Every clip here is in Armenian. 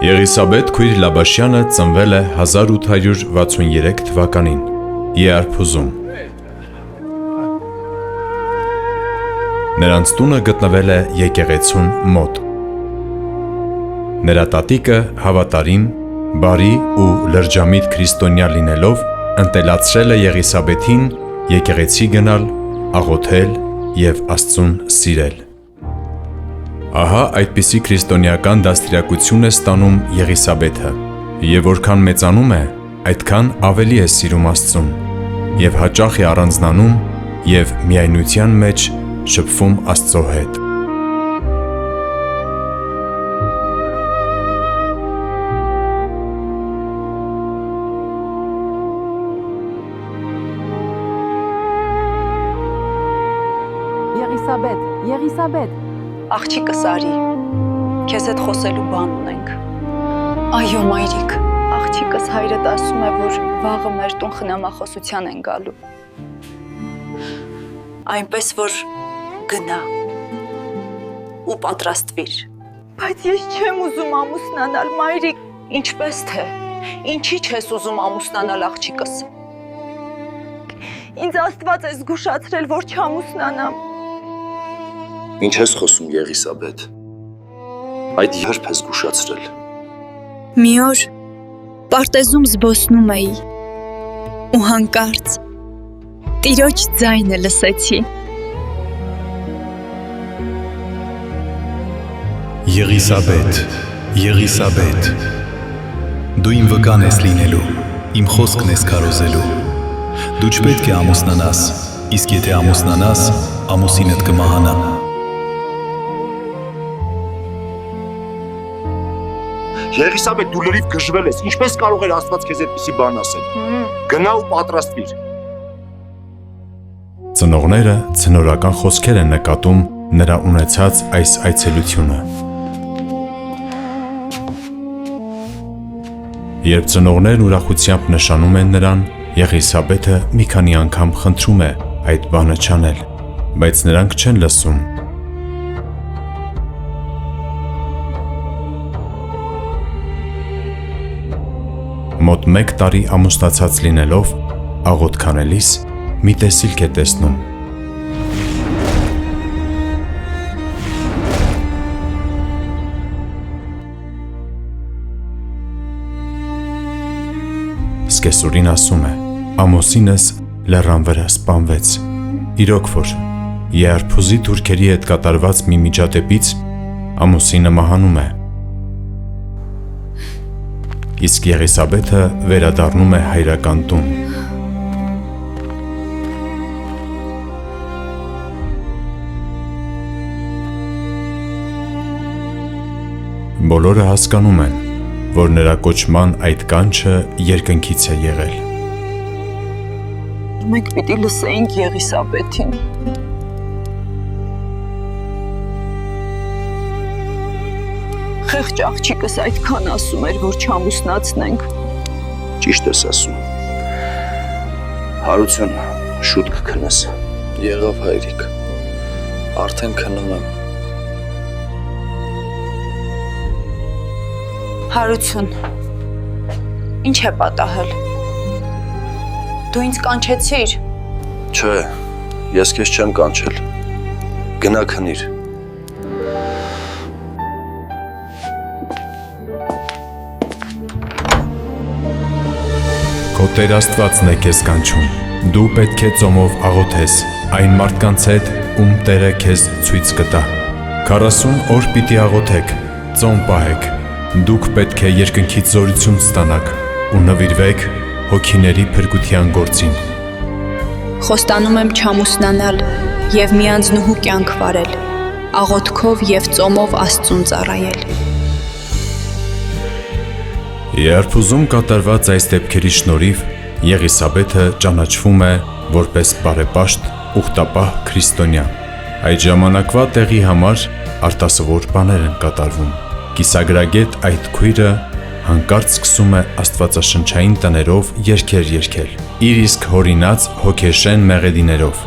Եղիսաբեթ քույր Լաբաշյանը ծնվել է 1863 թվականին Իարփուզում։ Նրանց տունը գտնվել է եկեղեցուն մոտ։ Նրա տատիկը հավատարիմ, բարի ու լրջամիտ քրիստոնյա լինելով ընտելացրել է Եղիսաբեթին եկեղեցի գնալ, աղոթել և Աստծուն սիրել։ Ահա այդպիսի քրիստոնեական դաստիարակություն է ստանում Եղիսաբեթը, և որքան մեծանում է, այդքան ավելի է սիրում Աստծուն, և հաճախ է առանձնանում և միայնության մեջ շփվում Աստծո հետ։ Եղիսաբեթ, աղջիկս արի, քեզ հետ խոսելու բան ունենք։ Այո, մայրիկ, աղջիկս հայրդ ասում է, որ վաղը մեր տուն խնամախոսության են գալու։ Այնպես որ գնա ու պատրաստվիր։ Բայց ես չեմ ուզում ամուսնանալ, մայրիկ, ինչպես թե, ինչի չես ուզում ամուսնանալ աղջիկս։ Ինձ Աստված է զգուշացրել, որ չամուսնանամ։ Ինչ ես խոսում, Եղիսաբեթ, այդ երբ ես զգուշացրել։ Մի օր պարտեզում զբոսնում էի ու հանկարծ Տիրոջ ձայնը լսեցի։ Եղիսաբեթ, դու իմ վկան ես լինելու, իմ խոսքն ես քարոզելու։ Դու չպետք է ամուսնանաս, իսկ եթե ամուսնանաս, ամուսինդ կմահանա։ Եղիսաբեթ, դու լրիվ գժվել ես, ինչպես կարող էր Աստված քեզ այդպիսի բան ասել։ Գնա ու պատրաստվիր։ Ծնողները ցնորական խոսքեր են նկատում նրա ունեցած այս այցելությունը։ Երբ ծնողներն ուրախությամբ նշանում են նրան, Եղիսաբեթը մի քանի անգամ խնդրում է այդ բանը չանել, բայց նրանք չեն լսում։ Մոտ 1 տարի ամուսնացած լինելով, աղոթք անելիս մի տեսիլք է տեսնում։ Սկեսուրին ասում է, ամուսինս լեռան վրա սպանվեց։ Իրոք որ, Իարփուզի թուրքերի հետ կատարված մի միջադեպից ամուսինը մահանում է։ Իսկ Եղիսաբեթը վերադառնում է հայրական տուն։ Բոլորը հասկանում են, որ նրա կոչման այդ կանչը երկնքից է եղել։ Մենք պիտի լսեինք Եղիսաբեթին։ Խեղճ աղջիկս այդքան ասում էր, որ չամուսնացնենք։ Ճիշտ ես ասում։ Հարություն, շուտ կքնես։ Եղավ հայրիկ, արդեն քնում եմ։ Հարություն, ինչ է պատահել։ Դու ինձ կանչեցիր։ Չէ, ես քեզ չեմ կանչել։ Գնա քնիր։ Քո Տեր Աստվածն է քեզ կանչում։ Դու պետք է ծոմով աղոթես այն մարդկանց հետ, ում Տերը քեզ ցույց կտա։ 40 օր պիտի աղոթեք, ծոմ պահեք։ Դուք պետք է երկնքից զորություն ստանաք ու նվիրվեք հոգիների փրկության գործին։ Խոստանում եմ չամուսնանալ և մի անձնուհու կյանք վարել, աղոթքով և ծոմով Աստծուն ծառայել։ Իարփուզում կատարված այս դեպքերի շնորհիվ Եղիսաբեթը ճանաչվում է որպես բարեպաշտ, ուխտապահ քրիստոնյա։ Այդ ժամանակվա տեղի համար արտասովոր բաներ են կատարվում։ Կիսագրագետ այդ քույրը հանկարծ սկսում է աստվածաշնչային տներով երգեր երգել, իր իսկ հորինած հոգեշեն մեղեդիներով,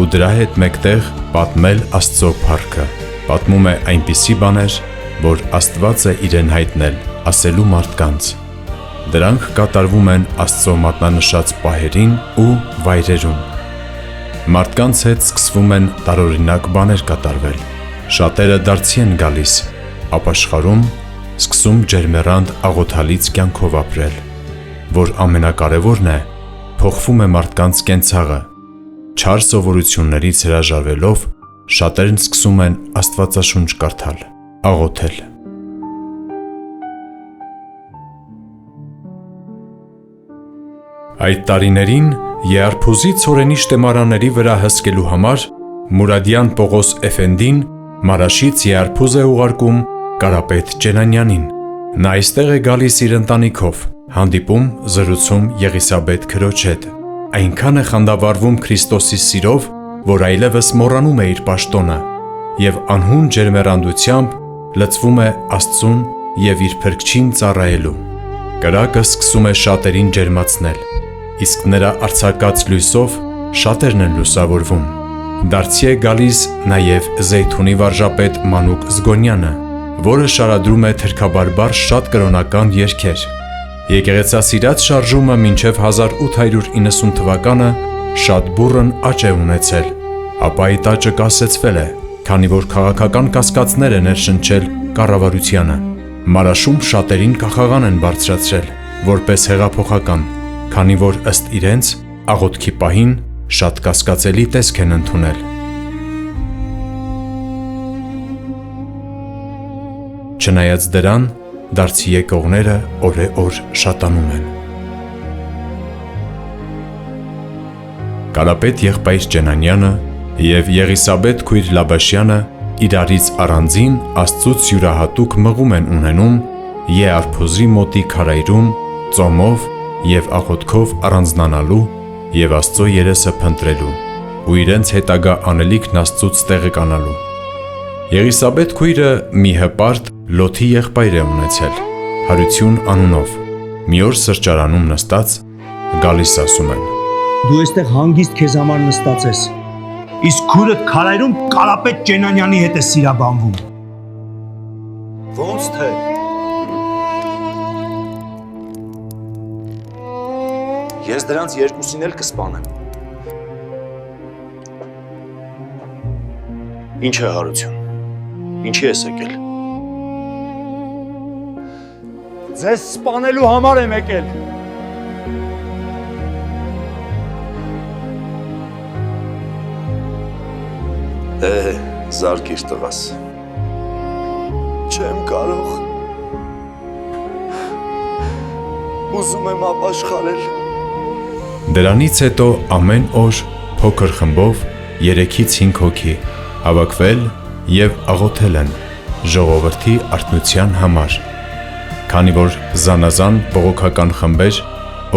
ու դրա հետ մեկտեղ պատմել Աստծո փառքը։ Պատմում է այնպիսի բաներ, որ Աստված է իրեն հայտնել ասելու մարդկանց։ Դրանք կատարվում են Աստծո մատնանշած պահերին ու վայրերում։ Մարդկանց հետ սկսվում են տարօրինակ բաներ կատարվել։ Շատերը դարձի են գալիս, ապաշխարում, սկսում ջերմեռանդ աղոթալից կյանքով ապրել, որ ամենակարևորն է, փոխվում է մարդկանց կենցաղը։ Չար սովորություններից հրաժարվելով, շատերն սկսում են Աստվածաշունչ կարդալ, աղոթել։ Այդ տարիներին Եարփուզի ցորենի շտեմարանների վրա հսկելու համար Մուրադյան Պողոս Էֆենդին Մարաշից Եարփուզ է ուղարկում Կարապետ Ճենանյանին։ Նա այստեղ է գալիս իր ընտանիքով, հանդիպում, զրուցում Եղիսաբեթ քրոջ հետ։ Այնքան է խանդավառվում Քրիստոսի սիրով, որ այլևս մոռանում է իր պաշտոնը եւ անհուն ջերմեռանդությամբ լցվում է Աստծուն եւ իր Փրկչին ծառայելու։ Կրակը սկսում է շատերին ջերմացնել, իսկ նրա արձակած լույսով շատերն են լուսավորվում։ Դարձի է գալիս նաև Զեյթունի վարժապետ Մանուկ Զգոնյանը, որը շարադրում է թրքաբարբար շատ կրոնական երգեր։ Եկեղեցասիրած շարժումը մինչև 1890 թվականը շատ բուռն աճ է ունեցել, ապա այդ աճը կասեցվել է, քանի որ քաղաքական կասկածներ է ներշնչել կառավարությանը։ Մարաշում շատերին կախաղան են բարձրացրել, որպես հեղափոխական, քանի որ ըստ իրենց աղոթքի պահին շատ կասկածելի տեսք են ընդունել։ Չնայած դրան, դարձի եկողները օրեօր շատանում են։ Կարապետ եղբայր Ճենանյանը և Եղիսաբեթ քույր Լաբաշյանը իրարից առանձին Աստծուց յուրահատուկ մղում են ունենում Եարփուզի մոտի քարայրում ծոմով և աղոթքով առանձնանալու և Աստծո երեսը փնտրելու ու իրենց հետագա անելիքն Աստծուց տեղեկանալու։ Եղիսաբեթ քույրը մի հպարտ Լոթի եղբայր է ունեցել, Հարություն անունով։ Մի օր սրճարանում նստած գալիս ասում են. Դու այստեղ հանգիստ քեզ համար նստած ես, իսկ քույրդ քարայրում Կարապետ Ճենանյանի հետ է սիրաբանվում։ Ոնց թե։ Ես դրանց երկուսին էլ կսպանեմ։ Ինչ է Հարություն։ Ինչի ես եկել։ Ձեզ սպանելու համար եմ եկել։ Զարկիր տղաս։ Չեմ կարող։ Ուզում եմ ապաշխարել։ Դրանից հետո ամեն օր փոքր խմբով 3-ից 5 հոգի հավաքվել և աղոթել են ժողովրդի արթնության համար, քանի որ զանազան բողոքական խմբեր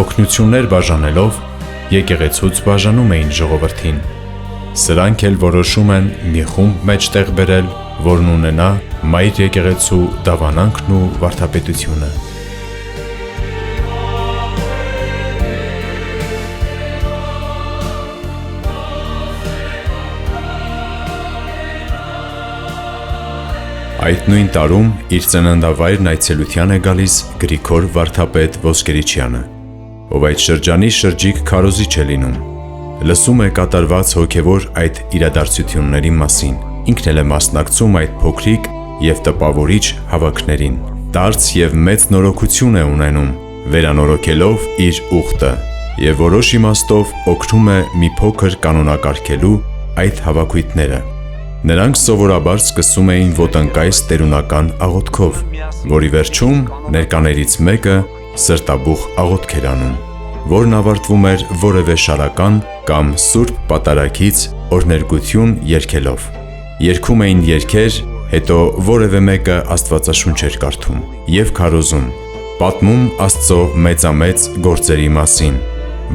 օգնություններ բաժանելով եկեղեցուց բաժանում էին ժողովրդին։ Սրանք էլ որոշում են մի խումբ մեջտեղ բերել, որն ունենա մայր եկեղեցու դավանանքն ու վարդապետությունը։ Այդ նույն տարում իր ծննդավայրն այցելության է գալիս Գրիգոր վարդապետ Ոսկերիչյանը, ով այդ շրջանի շրջիկ քարոզիչ է լինում։ Լսում է կատարված հոգևոր այդ իրադարձությունների մասին, ինքն էլ է մասնակցում այդ փոքրիկ և տպավորիչ հավաքներին։ Դարձ և մեծ նորոգություն է ունենում, վերանորոգելով իր ուխտը և որոշ իմաստով օգնում է մի փոքր կանոնակարգելու այդ հավաքույթները։ Նրանք սովորաբար սկսում էին ոտնկայս տերունական աղոթքով, որի վերջում ներկաներից մեկը սրտաբուխ աղոթք էր անում, որն ավարտվում էր որևէ շարական կամ սուրբ պատարագից օրհներգություն երգելով։ Երգում էին երգեր, հետո որևէ մեկը Աստվածաշունչ էր կարդում և քարոզում, պատմում Աստծո մեծամեծ գործերի մասին,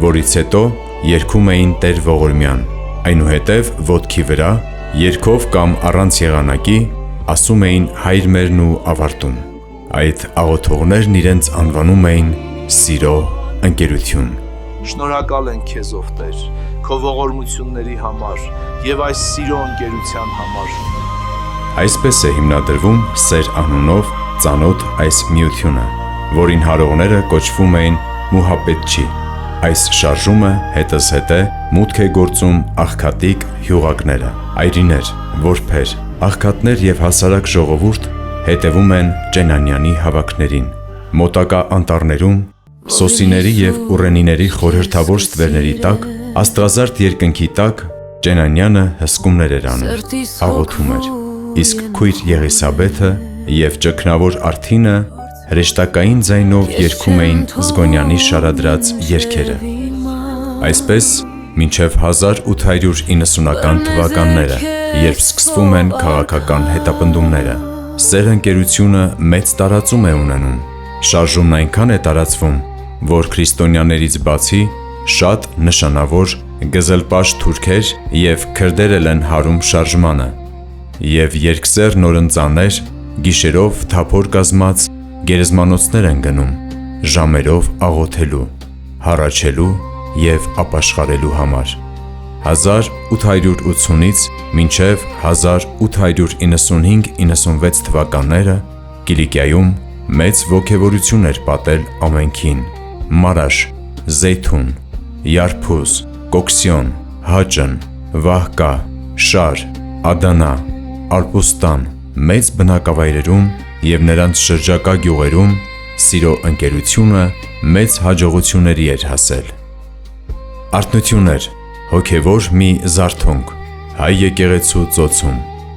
որից հետո երգում էին Տեր Ողորմյան, այնուհետև ոտքի վրա երգով կամ առանց եղանակի ասում էին Հայր մերն ու ավարտում։ Այդ աղոթողներն իրենց անվանում էին սիրո ընկերություն։ Շնորհակալ ենք քեզ ով Տեր, քո ողորմությունների համար եւ այս սիրո ընկերության համար։ Այսպես է հիմնադրվում Սեր անունով ծանոթ այս միությունը, որին հարողները կոչվում էին Մուհապետչի։ Այս շարժումը հետզհետե մուտք է գործում աղքատիկ հյուղակները, այրիներ, որբեր, աղքատներ եւ հասարակ ժողովուրդ հետևում են Ճենանյանի հավաքներին։ Մոտակա անտառներում, սոսիների եւ ուռենիների խորհրդավոր ստվերների տակ, աստղազարդ երկնքի տակ Ճենանյանը հսկումներ էր անում, աղոթում էր, իսկ քույր Եղիսաբեթը եւ ճգնավոր Արթինը հրեշտակային ձայնով երգում էին Զգոնյանի շարադրած երգերը։ Այսպես, մինչև 1890-ական թվականները, երբ սկսվում են քաղաքական հետապնդումները, սեր ընկերությունը մեծ տարածում է ունենում։ Շարժումն այնքան է տարածվում, որ քրիստոնյաներից բացի շատ նշանավոր գզելպաշտ թուրքեր եւ քրդեր են հարում շարժմանը, եւ երկսեռ նորընծաներ գիշերով թափոր կազմած գերեզմանոցներ են գնում, ժամերով աղոթելու, հառաչելու եւ ապաշխարելու համար։ 1880-ից մինչև 1895-96 թվականները Կիլիկիայում մեծ ոգևորություն էր պատել ամենքին։ Մարաշ, Զեյթուն, Յարփուզ, Կոքսիոն, Հաճն, Վահկա, Շար, Ադանա, Ալպուստան մեծ բնակավայրերում եւ նրանց շրջակա գյուղերում սիրո ընկերությունը մեծ հաջողությունների էր հասել։ Արթնություններ, հոգևոր մի զարթոնք, հայ եկեղեցու ծոցում։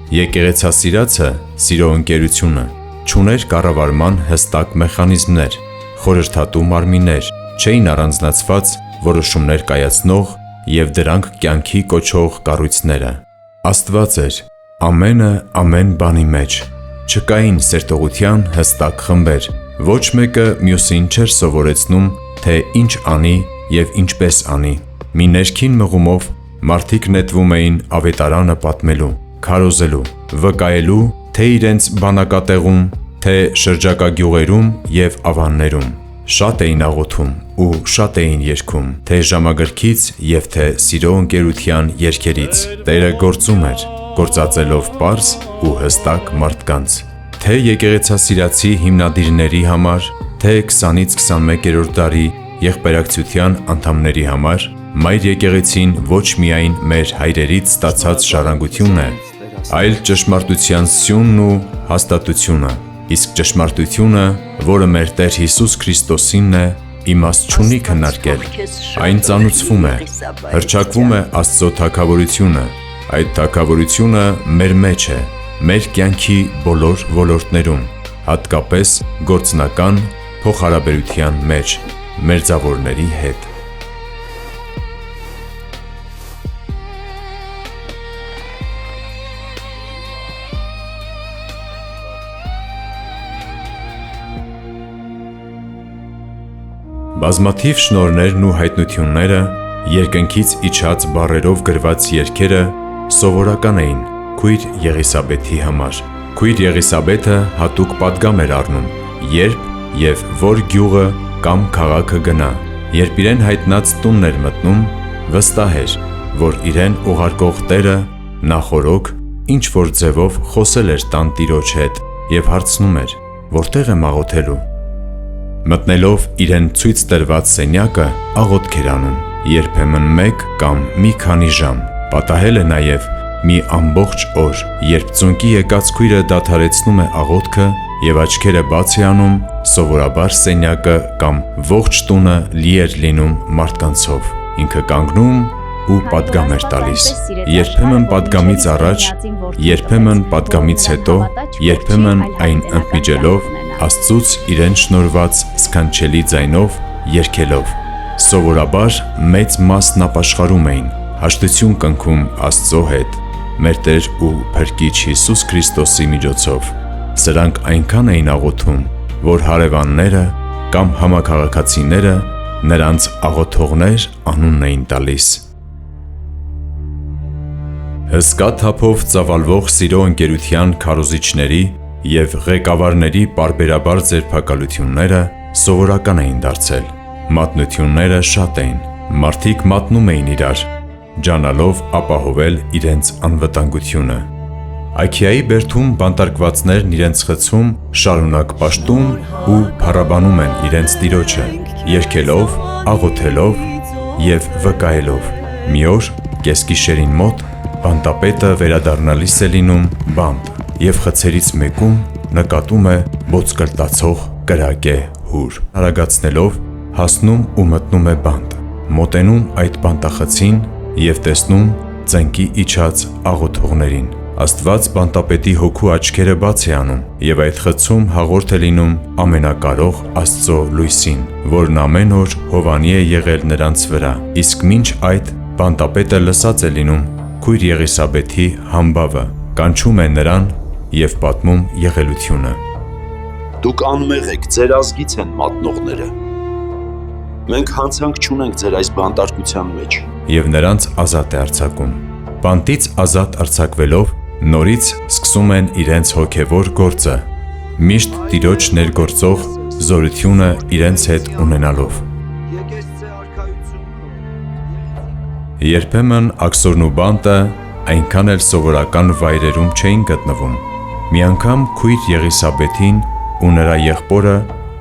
Եկեղեցասիրածը, սիրո ընկերությունը, չուներ կառավարման հստակ մեխանիզմներ, խորհրդատու մարմիններ, չէին առանձնացված որոշումներ կայացնող եւ դրանք կյանքի կոչող կառույցները։ Աստված էր ամենը ամեն բանի մեջ։ Չկային սերտողության հստակ խմբեր, ոչ մեկը մյուսին չէր սովորեցնում, թե ինչ անի եւ ինչպես անի։ Մի ներքին մղումով մարդիկ նետվում էին ավետարանը պատմելու, քարոզելու, վկայելու, թե իրենց բանակատեղում, թե շրջակա գյուղերում եւ ավաններում։ Շատ էին աղոթում ու շատ էին երգում, թե ժամագրքից եւ թե սիրո ընկերության երգերից։ Տերը գործում էր, գործածելով պարզ ու հստակ մարդկանց, թե եկեղեցասիրացի հիմնադիրների համար, թե 20-ից 21-րդ դարի եղբայրակցության անդամների համար, Մայր եկեղեցին ոչ միայն մեր հայրերից ստացած ժառանգությունն է, այլ ճշմարտության սյունն ու հաստատությունը, իսկ ճշմարտությունը, որը մեր Տեր Հիսուս Քրիստոսինն է, իմաստ չունի քննարկել, այն ծանուցվում է, հռչակվում է Աստծո թագավորությունը, այդ թագավորությունը մեր մեջ է, մեր կյանքի բոլոր ոլորտներում, հատկապես գործնական փոխհարաբերության մեջ, մերձավորների հետ։ Բազմաթիվ շնորհներն ու հայտնությունները, երկնքից իջած բառերով գրված երգերը սովորական էին քույր Եղիսաբեթի համար։ Քույր Եղիսաբեթը հատուկ պատգամ էր առնում, երբ եւ որ գյուղը կամ քաղաքը գնա, երբ իրեն հայտնած տունն էր մտնում, վստահ էր, որ իրեն ուղարկող Տերը նախորոք ինչ որ ձևով խոսել էր տան տիրոջ հետ եւ հարցնում էր, որտեղ եմ աղոթելու։ Մտնելով իրեն ցույց տրված սենյակը աղոթք էր անում, երբեմն 1 կամ մի քանի ժամ։ Պատահել է նաև մի ամբողջ օր, երբ ծունկի եկած քույրը դադարեցնում է աղոթքը եւ աչքերը բաց է անում, սովորաբար սենյակը կամ ողջ տունը լի էր լինում մարդկանցով։ Ինքը կանգնում ու պատգամ էր տալիս, երբեմն պատգամից առաջ, երբեմն պատգամից հետո, երբեմն այն ընդմիջելով, Աստծուց իրեն շնորհված սքանչելի ձայնով երգելով։ Սովորաբար մեծ մասն ապաշխարում էին, հաշտություն կնքում Աստծո հետ, մեր Տեր ու Փրկիչ Հիսուս Քրիստոսի միջոցով։ Սրանք այնքան էին աղոթում, որ հարևանները կամ համաքաղաքացիները նրանց աղոթողներ անունն էին տալիս։ Հսկա թափով ծավալվող սիրո ընկերության քարոզիչների եւ ղեկավարների պարբերաբար ձերբակալությունները սովորական էին դարձել։ Մատնությունները շատ էին, մարդիկ մատնում էին իրար, ջանալով ապահովել իրենց անվտանգությունը։ Այքիայի բերդում բանտարկվածներն իրենց խցում շարունակ պաշտում ու փառաբանում են իրենց Տիրոջը, երգելով, աղոթելով և վկայելով։ Մի օր կեսգիշերին մոտ բանտապետը վերադառնալիս է լինում բանտ և խցերից մեկում նկատում է ոսկրտացող կրակե հուր։ Արագացնելով հասնում ու մտնում է բանտ, մոտենում այդ բանտախցին և տեսնում ծնկի իջած աղոթողներին։ Աստված բանտապետի հոգու աչքերը բաց է անում և այդ խցում հաղորդ է լինում ամենակարող Աստծո լույսին, որն ամեն օր հովանի է եղել նրանց վրա։ Իսկ մինչ այդ բանտապետը լսած է լինում քույր Եղիսաբեթի համբավը, կանչում է նրան և պատմում եղելությունը։ Դուք անմեղ եք, ձեր ազգից են մատնողները։ Մենք հանցանք չունենք ձեր այս բանտարկության մեջ։ Եվ նրանց ազատ է արձակում։ Բանտից ազատ արձակվելով նորից սկսում են իրենց հոգևոր գործը, միշտ Տիրոջ ներգործող զորությունը իրենց հետ ունենալով։ Երբեմն աքսորն ու բանտը այնքան էլ սովորական վայրերում չէին գտնվում։ Մի անգամ քույր Եղիսաբեթին ու նրա եղբորը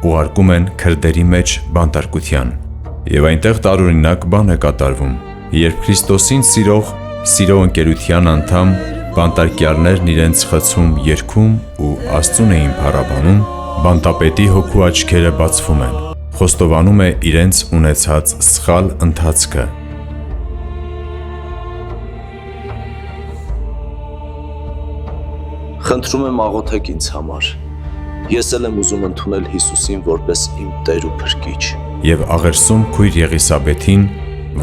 ուղարկում են քրդերի մեջ բանտարկության, և այնտեղ տարօրինակ բան է կատարվում, երբ Քրիստոսին սիրող սիրո ընկերության անդամ բանտարկյալներն իրենց խցում երգում ու Աստծուն էին փառաբանում, բանտապետի հոգու աչքերը բացվում են, խոստովանում է իրենց ունեցած սխալ ընթացքը։ Խնդրում եմ աղոթեք ինձ համար։ Ես էլ եմ ուզում ընդունել Հիսուսին որպես իմ Տեր ու Փրկիչ։ Եվ աղերսում քույր Եղիսաբեթին,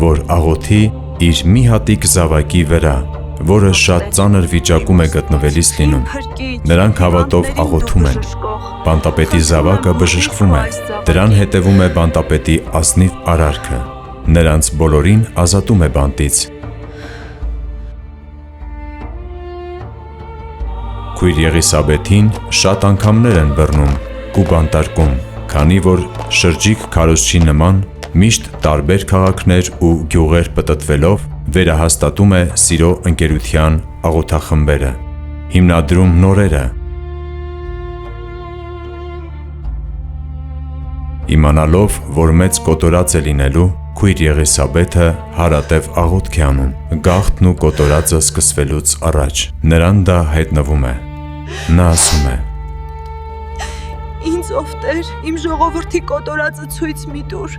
որ աղոթի իր մի հատիկ զավակի վրա, որը շատ ծանր վիճակում է գտնվելիս լինում։ Նրանք հավատով աղոթում են։ Բանտապետի զավակը բժշկվում է։ Դրան հետևում է բանտապետի ազնիվ արարքը։ Նրանց բոլորին ազատում է բանտից։ Քույր Եղիսաբեթին շատ անգամներ են բռնում ու բանտարկում, քանի որ շրջիկ քարոզչի նման միշտ տարբեր քաղաքներ ու գյուղեր պտտվելով վերահաստատում է սիրո ընկերության աղոթախմբերը, հիմնադրում նորերը։ Իմանալով, որ մեծ կոտորած է լինելու, քույր Եղիսաբեթը հարատև աղոթք է անում, գաղթն ու կոտորածը սկսվելուց առաջ։ Նրան դա հայտնվում է։ Նա ասում է. Ինձ ով Տեր, իմ ժողովրդի կոտորածը ցույց մի տուր։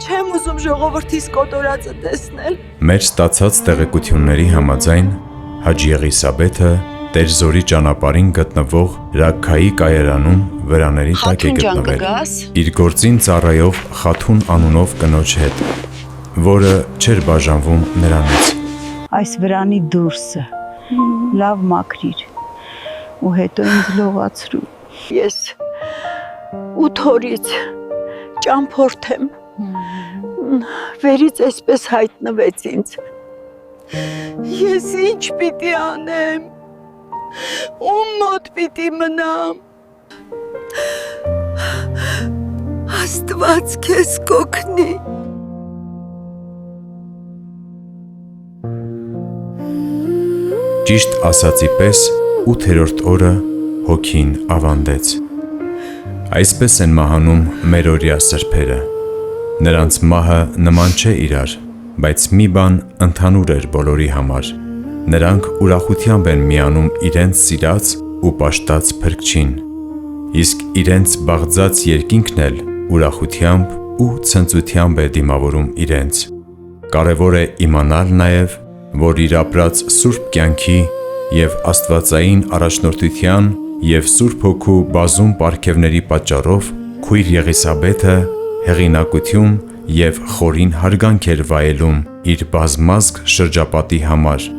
Չեմ ուզում ժողովրդիս կոտորածը տեսնել։ Մեր ստացած տեղեկությունների համաձայն Հաջի Եղիսաբեթը Տերզորի ճանապարհին գտնվող Ռաքքայի կայարանում վրաների տակ է գտնվել իր գործին ծառայող Խաթուն անունով կնոջ հետ, որը չէր բաժանվում նրանից։ Այս վրանի դուրսը լավ մաքրիր ու հետո ինձ լողացրու։ Ես 8 օրից ճամփորդ եմ։ Վերից այսպես հայտնվեց ինձ։ Ես ինչ պիտի անեմ։ Ում մոտ պիտի մնամ։ Աստված քեզ կօգնի։ Ճիշտ ասացի պես 8-րդ օրը հոգին ավանդեց։ Այսպես են մահանում մերօրյա սրբերը։ Նրանց մահը նման չէ իրար, բայց մի բան ընդհանուր էր բոլորի համար։ Նրանք ուրախությամբ են միանում իրենց սիրած ու պաշտած Փրկչին, իսկ իրենց բաղձած երկինքն էլ ուրախությամբ ու ցնծությամբ է դիմավորում իրենց։ Կարևոր է իմանալ նաև, որ իր ապրած սուրբ կյանքի և աստվածային առաջնորդության և Սուրբ Հոգու բազում պարգևների պատճառով քույր Եղիսաբեթը հեղինակություն և խորին հարգանք էր վայելում իր բազմազգ շրջապատի համար,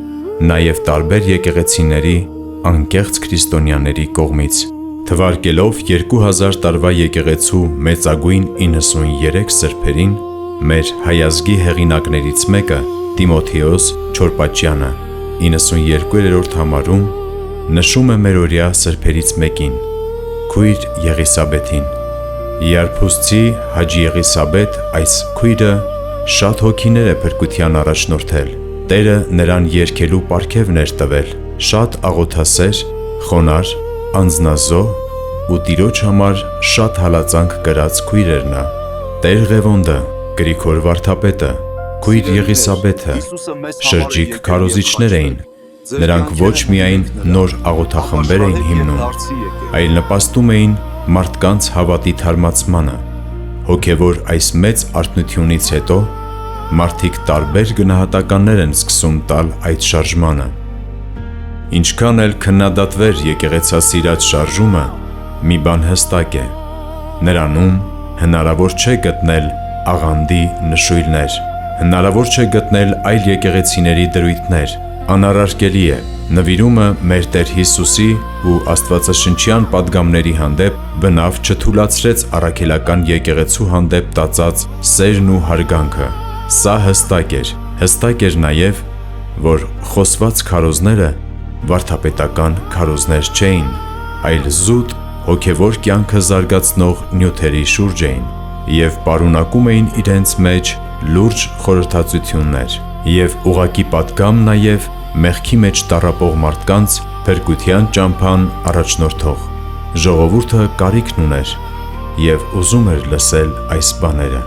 նաև տարբեր եկեղեցիների անկեղծ քրիստոնյաների կողմից։ Թվարկելով 2000 տարվա եկեղեցու մեծագույն 93 սրբերին, մեր հայազգի հեղինակներից մեկը Տիմոթեոս Չորպաչյանը 92-րդ համարում նշում է մերօրյա սրբերից մեկին, քույր Եղիսաբեթին։ Իարփուզցի Հաջի Եղիսաբեթ այս քույրը շատ հոգիներ է փրկության առաջնորդել Տերը նրան երգելու պարգևն էր տվել, շատ աղոթասեր, խոնար, անձնազոհ ու Տիրոջ համար շատ հալածանք կրած քույր էր նա։ Տեր Ղևոնդը, Գրիգոր վարդապետը, քույր Եղիսաբեթը շրջիկ քարոզիչներ էին։ Նրանք ոչ միայն նոր աղոթախմբեր էին հիմնում, այլ նպաստում էին մարդկանց հավատի թարմացմանը։ Հոգևոր այս մեծ արթնությունից հետո մարդիկ տարբեր գնահատականներ են սկսում տալ այդ շարժմանը։ Ինչքան էլ քննադատվեր եկեղեցասիրած շարժումը, մի բան հստակ է. նրանում հնարավոր չէ գտնել աղանդի նշույլներ, հնարավոր չէ գտնել այլ եկեղեցիների դրույթներ, անառարկելի է։ Նվիրումը մեր Տեր Հիսուսի ու աստվածաշնչյան պատգամների հանդեպ բնավ չթուլացրեց առաքելական եկեղեցու հանդեպ տածած սերն ու հարգանքը։ Սա հստակ էր նաև, որ խոսված քարոզները վարդապետական քարոզներ չէին, այլ զուտ հոգևոր կյանքը զարգացնող նյութերի շուրջ էին և պարունակում էին իրենց մեջ լուրջ խորհրդածություններ և ուղղակի պատգամ նաև մեղքի մեջ տառապող մարդկանց փրկության ճամփան առաջնորդող։ Ժողովուրդը կարիքն ուներ և ուզում էր լսել այս բաները։